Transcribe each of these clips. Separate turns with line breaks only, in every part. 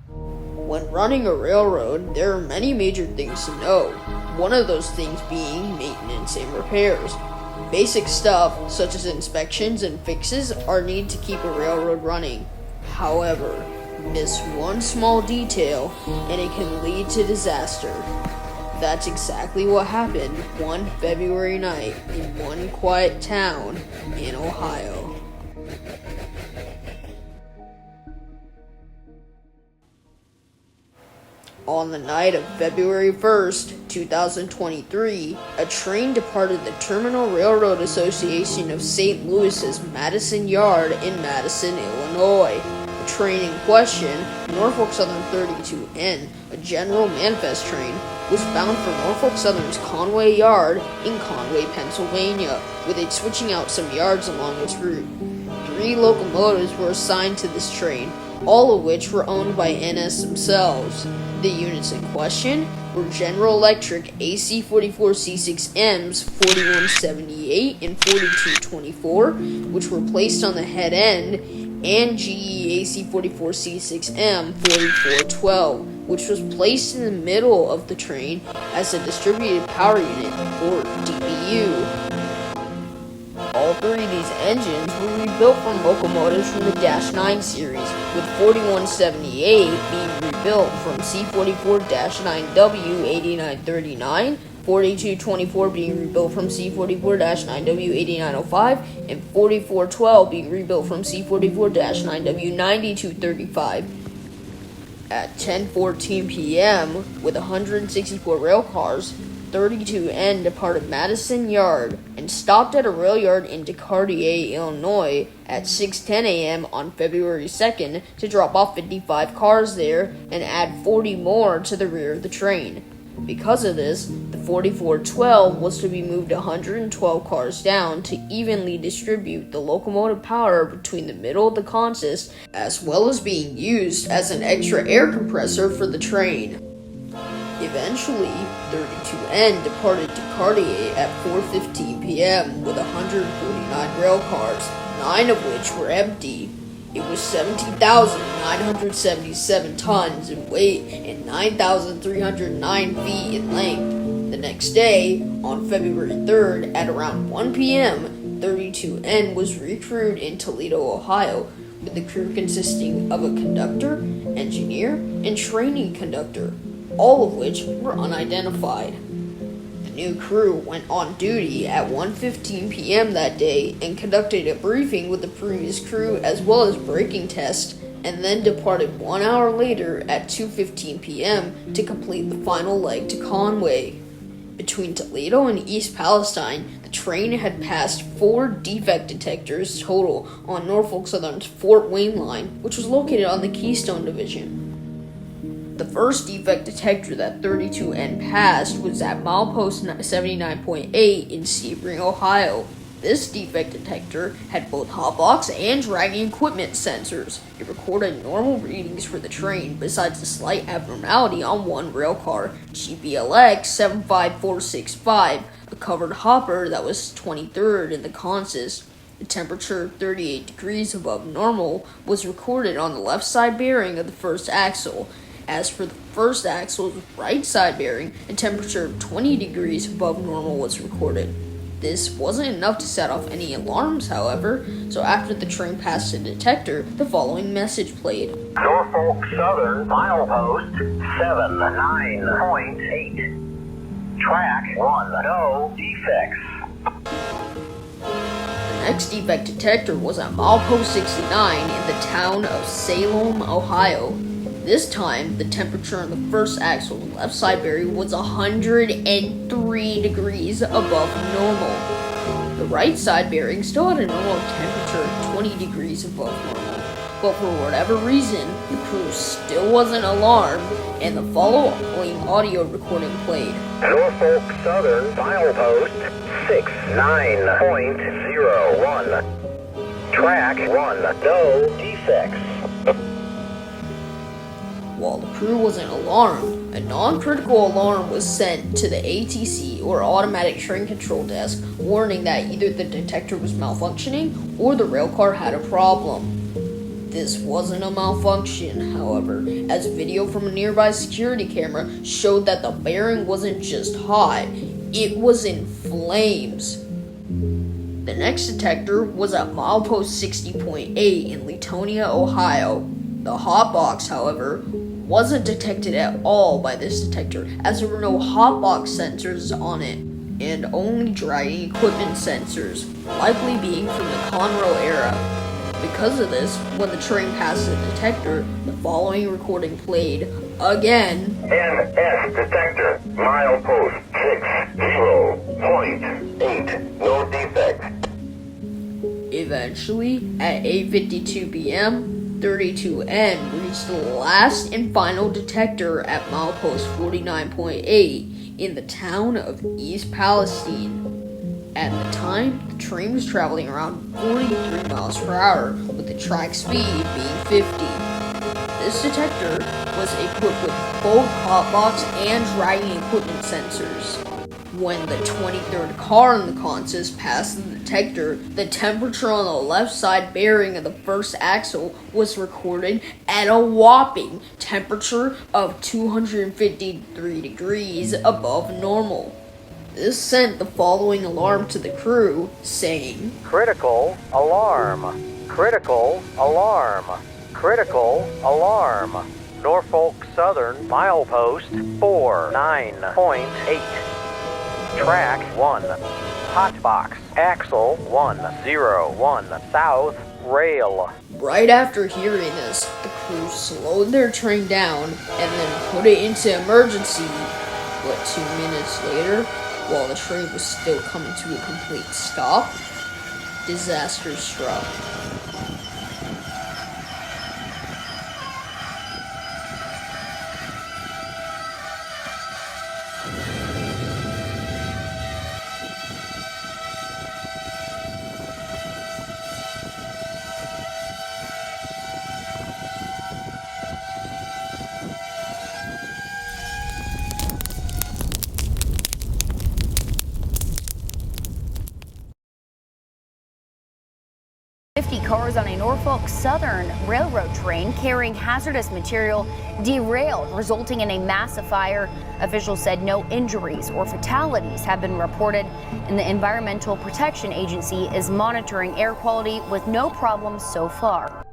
When running a railroad, there are many major things to know, one of those things being maintenance and repairs. Basic stuff, such as inspections and fixes, are needed to keep a railroad running. However, miss one small detail, and it can lead to disaster. That's exactly what happened one February night in one quiet town in Ohio. On the night of February 1st, 2023, a train departed the Terminal Railroad Association of St. Louis's Madison Yard in Madison, Illinois. The train in question, Norfolk Southern 32N, a general manifest train, was bound for Norfolk Southern's Conway Yard in Conway, Pennsylvania, with it switching out some yards along its route. 3 locomotives were assigned to this train, all of which were owned by NS themselves. The units in question were General Electric AC-44C6Ms 4178 and 4224, which were placed on the head end, and GE AC-44C6M 4412, which was placed in the middle of the train as a distributed power unit, or DPU. All 3 of these engines were rebuilt from locomotives from the Dash 9 series, with 4178 being rebuilt from C44-9W8939, 4224 being rebuilt from C44-9W8905, and 4412 being rebuilt from C44-9W9235. At 10:14 p.m., with 164 rail cars, 32N departed Madison Yard and stopped at a rail yard in Decatur, Illinois at 6:10 a.m. on February 2nd to drop off 55 cars there and add 40 more to the rear of the train. Because of this, the 4412 was to be moved 112 cars down to evenly distribute the locomotive power between the middle of the consist, as well as being used as an extra air compressor for the train. Eventually, 32N departed Decatur at 4:15 p.m. with 149 rail cars, 9 of which were empty. It was 17,977 tons in weight and 9,309 feet in length. The next day, on February 3rd at around 1 p.m., 32N was recrewed in Toledo, Ohio, with the crew consisting of a conductor, engineer, and training conductor, all of which were unidentified. The new crew went on duty at 1:15 p.m. that day and conducted a briefing with the previous crew as well as braking tests, and then departed 1 hour later at 2:15 p.m. to complete the final leg to Conway. Between Toledo and East Palestine, the train had passed 4 defect detectors total on Norfolk Southern's Fort Wayne line, which was located on the Keystone Division. The first defect detector that 32N passed was at milepost 79.8 in Sebring, Ohio. This defect detector had both hotbox and dragging equipment sensors. It recorded normal readings for the train, besides a slight abnormality on one rail car, GBLX 75465, a covered hopper that was 23rd in the consist. The temperature, 38 degrees above normal, was recorded on the left side bearing of the first axle. As for the first axle's right side bearing, a temperature of 20 degrees above normal was recorded. This wasn't enough to set off any alarms, however, so after the train passed the detector, the following message played.
Norfolk Southern, milepost 79.8. Track 1, no defects.
The next defect detector was at milepost 69 in the town of Salem, Ohio. This time, the temperature on the first axle's left side bearing was 103 degrees above normal. The right side bearing still had a normal temperature of 20 degrees above normal, but for whatever reason, the crew still wasn't alarmed, and the following audio recording played.
Norfolk Southern, milepost 69.01. Track 1, no defects.
While the crew wasn't alarmed, a non-critical alarm was sent to the ATC, or Automatic Train Control Desk, warning that either the detector was malfunctioning or the railcar had a problem. This wasn't a malfunction, however, as video from a nearby security camera showed that the bearing wasn't just hot, it was in flames. The next detector was at milepost 60.8 in Latonia, Ohio. The hot box, however, wasn't detected at all by this detector, as there were no hot box sensors on it, and only drying equipment sensors, likely being from the Conroe era. Because of this, when the train passed the detector, the following recording played again.
NS detector, milepost 60.8, no defect.
Eventually, at 8:52 p.m., 32N reached the last and final detector at milepost 49.8 in the town of East Palestine. At the time, the train was traveling around 43 miles per hour, with the track speed being 50. This detector was equipped with both hotbox and drying equipment sensors. When the 23rd car in the consist passed the detector, the temperature on the left side bearing of the first axle was recorded at a whopping temperature of 253 degrees above normal. This sent the following alarm to the crew, saying,
"Critical alarm. Critical alarm. Critical alarm. Norfolk Southern milepost 49.8. Track 1. Hotbox. Axle 101. South rail."
Right after hearing this, the crew slowed their train down and then put it into emergency. But 2 minutes later, while the train was still coming to a complete stop, disaster struck.
50 cars on a Norfolk Southern Railroad train carrying hazardous material derailed, resulting in a massive fire. Officials said no injuries or fatalities have been reported, and the Environmental Protection Agency is monitoring air quality with no problems so far.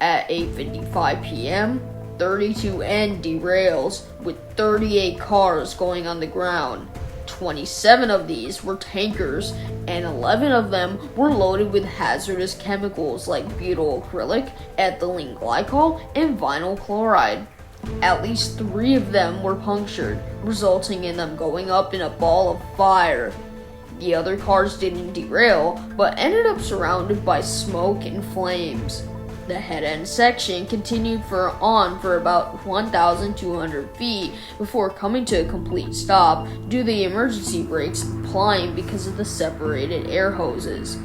At 8:55 p.m., 32N derails with 38 cars going on the ground. 27 of these were tankers, and 11 of them were loaded with hazardous chemicals like butyl acrylic, ethylene glycol, and vinyl chloride. At least 3 of them were punctured, resulting in them going up in a ball of fire. The other cars didn't derail, but ended up surrounded by smoke and flames. The head-end section continued for about 1,200 feet before coming to a complete stop due to the emergency brakes applying because of the separated air hoses.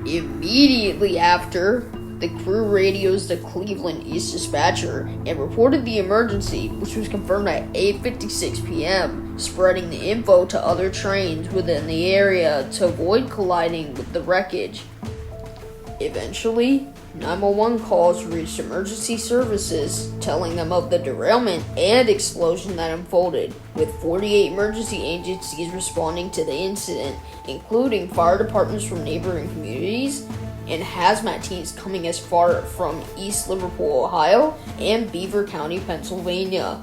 Immediately after, the crew radios the Cleveland East dispatcher and reported the emergency, which was confirmed at 8:56 p.m., spreading the info to other trains within the area to avoid colliding with the wreckage. Eventually, 911 calls reached emergency services, telling them of the derailment and explosion that unfolded, with 48 emergency agencies responding to the incident, including fire departments from neighboring communities and hazmat teams coming as far from East Liverpool, Ohio, and Beaver County, Pennsylvania.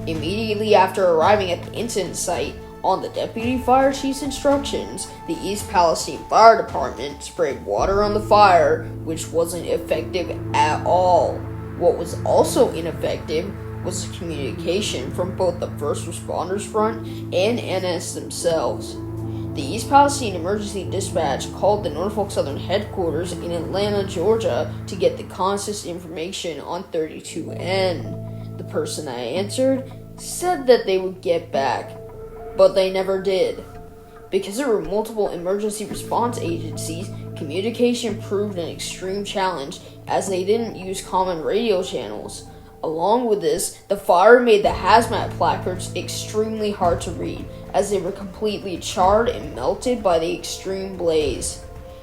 Immediately after arriving at the incident site, on the deputy fire chief's instructions, the East Palestine Fire Department sprayed water on the fire, which wasn't effective at all. What was also ineffective was communication from both the first responders front and NS themselves. The East Palestine Emergency Dispatch called the Norfolk Southern headquarters in Atlanta, Georgia, to get the consist information on 32N. The person that answered said that they would get back, but they never did. Because there were multiple emergency response agencies, communication proved an extreme challenge as they didn't use common radio channels. Along with this, the fire made the hazmat placards extremely hard to read as they were completely charred and melted by the extreme blaze.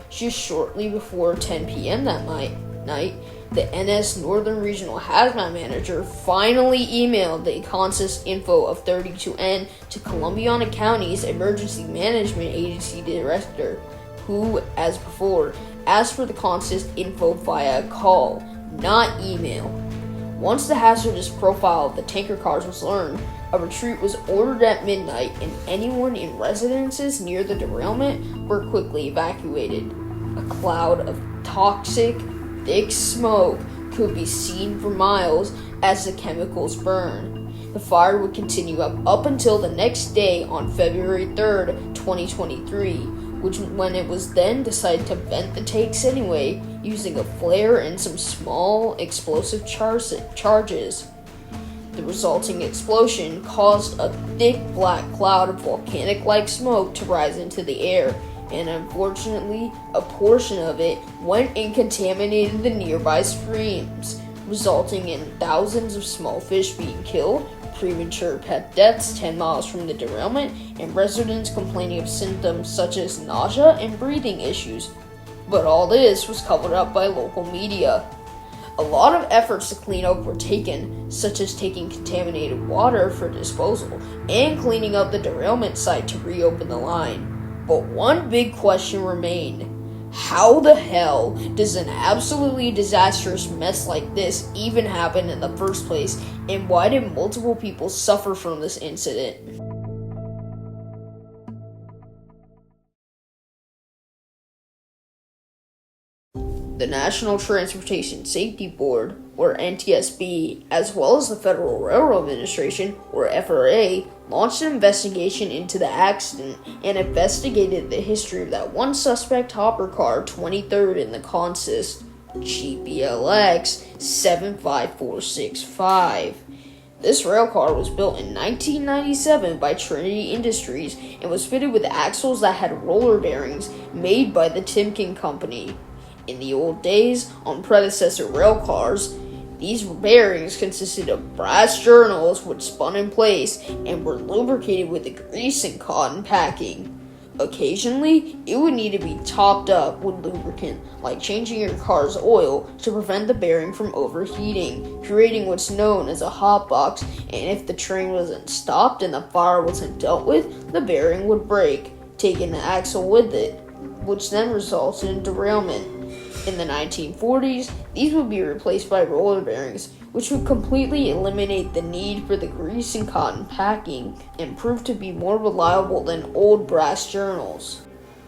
Just shortly before 10 p.m. that night, midnight, the NS Northern Regional Hazmat Manager finally emailed the consist info of 32N to Columbiana County's Emergency Management Agency Director, who, as before, asked for the consist info via call, not email. Once the hazardous profile of the tanker cars was learned, a retreat was ordered at midnight and anyone in residences near the derailment were quickly evacuated. A cloud of toxic, thick smoke could be seen for miles as the chemicals burned. The fire would continue up until the next day on February 3rd, 2023, when it was then decided to vent the tanks anyway using a flare and some small explosive charges. The resulting explosion caused a thick black cloud of volcanic-like smoke to rise into the air, and unfortunately, a portion of it went and contaminated the nearby streams, resulting in thousands of small fish being killed, premature pet deaths 10 miles from the derailment, and residents complaining of symptoms such as nausea and breathing issues. But all this was covered up by local media. A lot of efforts to clean up were taken, such as taking contaminated water for disposal and cleaning up the derailment site to reopen the line. But one big question remained. How the hell does an absolutely disastrous mess like this even happen in the first place, and why did multiple people suffer from this incident? The National Transportation Safety Board, or NTSB, as well as the Federal Railroad Administration, or FRA, launched an investigation into the accident and investigated the history of that one suspect hopper car 23rd in the consist, GPLX 75465. This rail car was built in 1997 by Trinity Industries and was fitted with axles that had roller bearings made by the Timken Company. In the old days, on predecessor rail cars, these bearings consisted of brass journals which spun in place and were lubricated with a grease and cotton packing. Occasionally, it would need to be topped up with lubricant, like changing your car's oil, to prevent the bearing from overheating, creating what's known as a hot box, and if the train wasn't stopped and the fire wasn't dealt with, the bearing would break, taking the axle with it, which then resulted in derailment. In the 1940s, these would be replaced by roller bearings, which would completely eliminate the need for the grease and cotton packing and prove to be more reliable than old brass journals.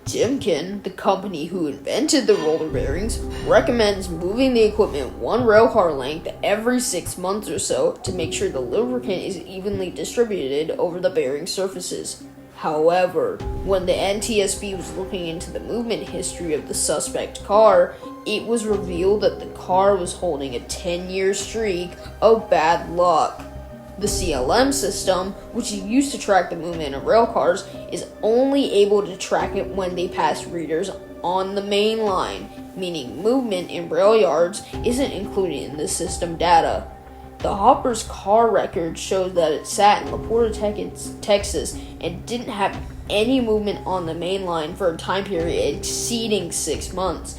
Timken, the company who invented the roller bearings, recommends moving the equipment one railcar length every 6 months or so to make sure the lubricant is evenly distributed over the bearing surfaces. However, when the NTSB was looking into the movement history of the suspect car, it was revealed that the car was holding a 10-year streak of bad luck. The CLM system, which is used to track the movement of rail cars, is only able to track it when they pass readers on the main line, meaning movement in rail yards isn't included in the system data. The hopper's car record showed that it sat in LaPorta, Texas, and didn't have any movement on the main line for a time period exceeding 6 months.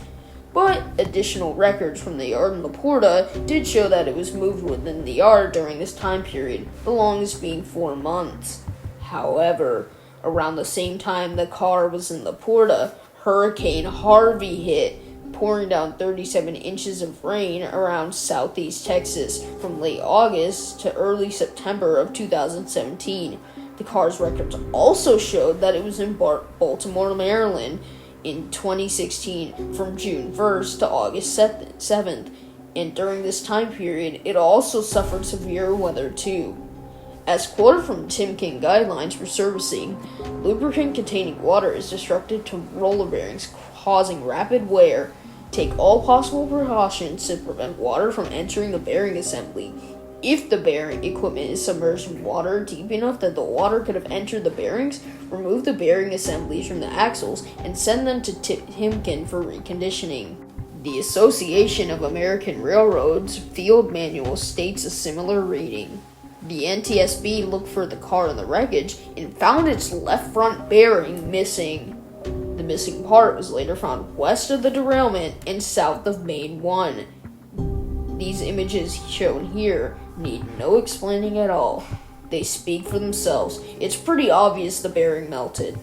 But additional records from the yard in LaPorta did show that it was moved within the yard during this time period, the longest being 4 months. However, around the same time the car was in LaPorta, Hurricane Harvey hit, pouring down 37 inches of rain around southeast Texas from late August to early September of 2017. The car's records also showed that it was in Baltimore, Maryland in 2016 from June 1st to August 7th, and during this time period, it also suffered severe weather too. As quoted from Timken guidelines for servicing, lubricant-containing water is disruptive to roller bearings, causing rapid wear. Take all possible precautions to prevent water from entering the bearing assembly. If the bearing equipment is submerged in water deep enough that the water could have entered the bearings, remove the bearing assemblies from the axles and send them to Timken for reconditioning. The Association of American Railroads field manual states a similar reading. The NTSB looked for the car in the wreckage and found its left front bearing missing. The missing part was later found west of the derailment and south of Main 1. These images shown here need no explaining at all. They speak for themselves. It's pretty obvious the bearing melted.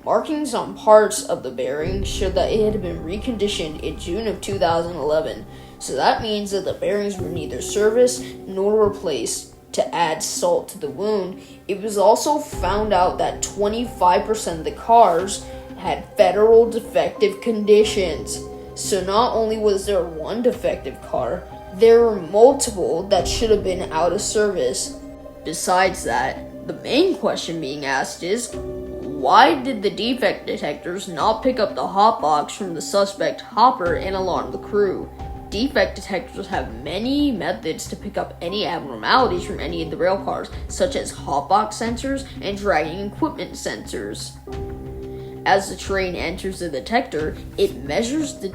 Markings on parts of the bearing showed that it had been reconditioned in June of 2011, so that means that the bearings were neither serviced nor replaced. To add salt to the wound, it was also found out that 25% of the cars had federal defective conditions. So not only was there one defective car, there were multiple that should have been out of service. Besides that, the main question being asked is, why did the defect detectors not pick up the hotbox from the suspect hopper and alarm the crew? Defect detectors have many methods to pick up any abnormalities from any of the rail cars, such as hotbox sensors and dragging equipment sensors. As the train enters the detector, it measures the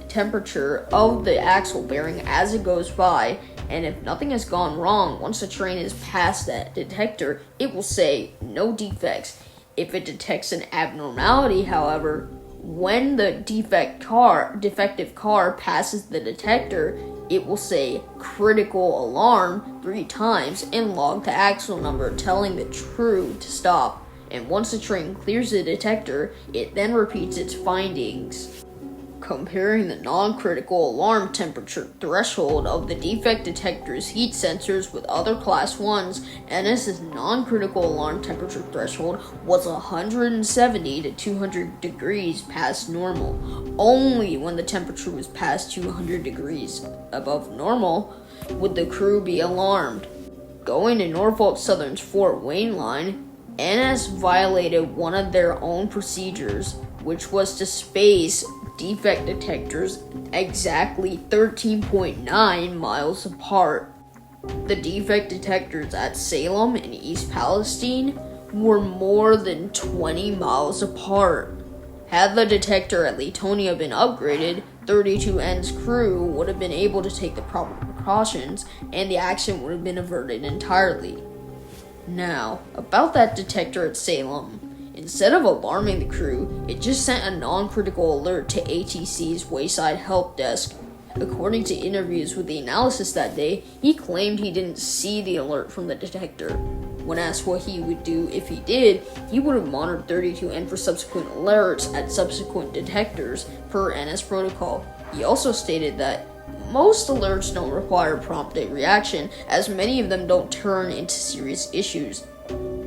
temperature of the axle bearing as it goes by, and if nothing has gone wrong, once the train is past that detector, it will say no defects. If it detects an abnormality, however, when the defective car passes the detector, it will say critical alarm 3 times and log the axle number, telling the crew to stop. And once the train clears the detector, it then repeats its findings. Comparing the non-critical alarm temperature threshold of the defect detector's heat sensors with other Class 1s, NS's non-critical alarm temperature threshold was 170 to 200 degrees past normal. Only when the temperature was past 200 degrees above normal would the crew be alarmed. Going to Norfolk Southern's Fort Wayne line, NS violated one of their own procedures, which was to space defect detectors exactly 13.9 miles apart. The defect detectors at Salem and East Palestine were more than 20 miles apart. Had the detector at Latonia been upgraded, 32N's crew would have been able to take the proper precautions and the accident would have been averted entirely. Now, about that detector at Salem. Instead of alarming the crew, it just sent a non-critical alert to ATC's Wayside Help Desk. According to interviews with the analysis that day, he claimed he didn't see the alert from the detector. When asked what he would do if he did, he would have monitored 32N for subsequent alerts at subsequent detectors per NS protocol. He also stated that most alerts don't require prompt reaction, as many of them don't turn into serious issues.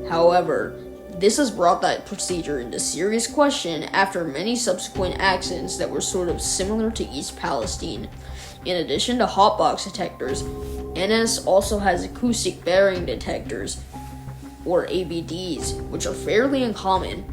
However, this has brought that procedure into serious question after many subsequent accidents that were sort of similar to East Palestine. In addition to hotbox detectors, NS also has acoustic bearing detectors, or ABDs, which are fairly uncommon.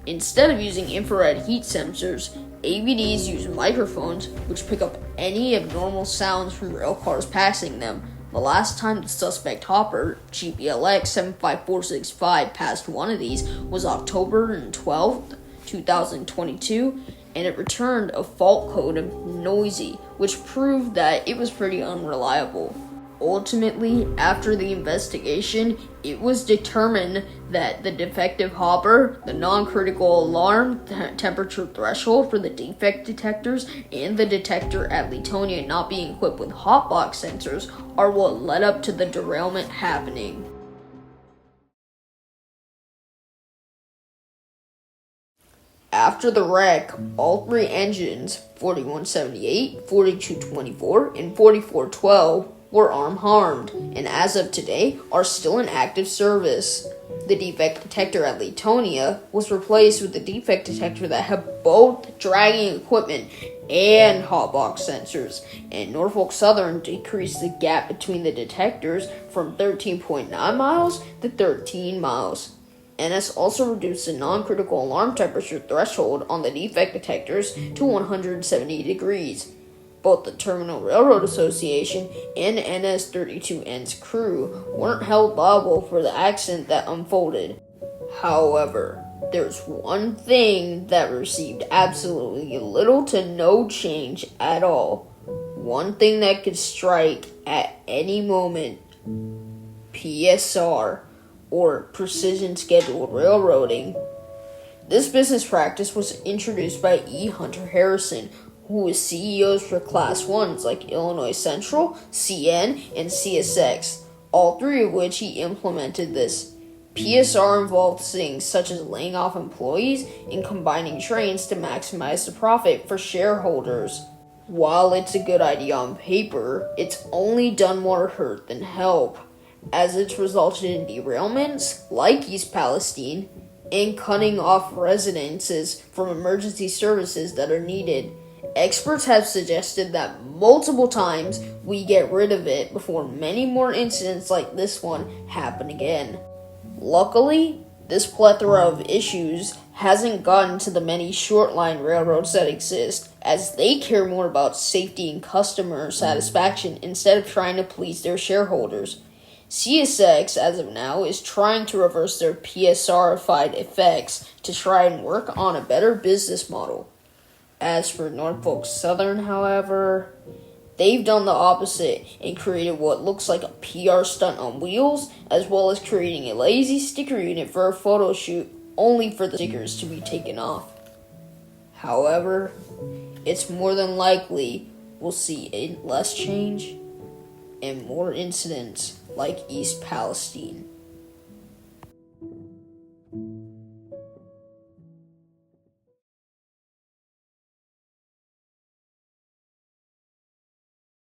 Instead of using infrared heat sensors, ABDs use microphones which pick up any abnormal sounds from rail cars passing them. The last time the suspect hopper, GPLX 75465, passed one of these was October 12, 2022, and it returned a fault code of noisy, which proved that it was pretty unreliable. Ultimately, after the investigation, it was determined that the defective hopper, the non-critical alarm temperature threshold for the defect detectors, and the detector at Latonia not being equipped with hotbox sensors are what led up to the derailment happening. After the wreck, all 3 engines, 4178, 4224, and 4412, were arm-harmed, and as of today, are still in active service. The defect detector at Latonia was replaced with the defect detector that had both dragging equipment and hotbox sensors, and Norfolk Southern decreased the gap between the detectors from 13.9 miles to 13 miles. NS also reduced the non-critical alarm temperature threshold on the defect detectors to 170 degrees. Both the Terminal Railroad Association and NS-32N's crew weren't held liable for the accident that unfolded. However, there's one thing that received absolutely little to no change at all. One thing that could strike at any moment. PSR, or Precision Scheduled Railroading. This business practice was introduced by E. Hunter Harrison, who was CEOs for Class 1s like Illinois Central, CN, and CSX, all three of which he implemented this. PSR involved things such as laying off employees and combining trains to maximize the profit for shareholders. While it's a good idea on paper, it's only done more hurt than help, as it's resulted in derailments, like East Palestine, and cutting off residences from emergency services that are needed. Experts have suggested that multiple times we get rid of it before many more incidents like this one happen again. Luckily, this plethora of issues hasn't gotten to the many short-line railroads that exist, as they care more about safety and customer satisfaction instead of trying to please their shareholders. CSX, as of now, is trying to reverse their PSR-ified effects to try and work on a better business model. As for Norfolk Southern, however, they've done the opposite and created what looks like a PR stunt on wheels, as well as creating a lazy sticker unit for a photo shoot, only for the stickers to be taken off. However, it's more than likely we'll see less change and more incidents like East Palestine.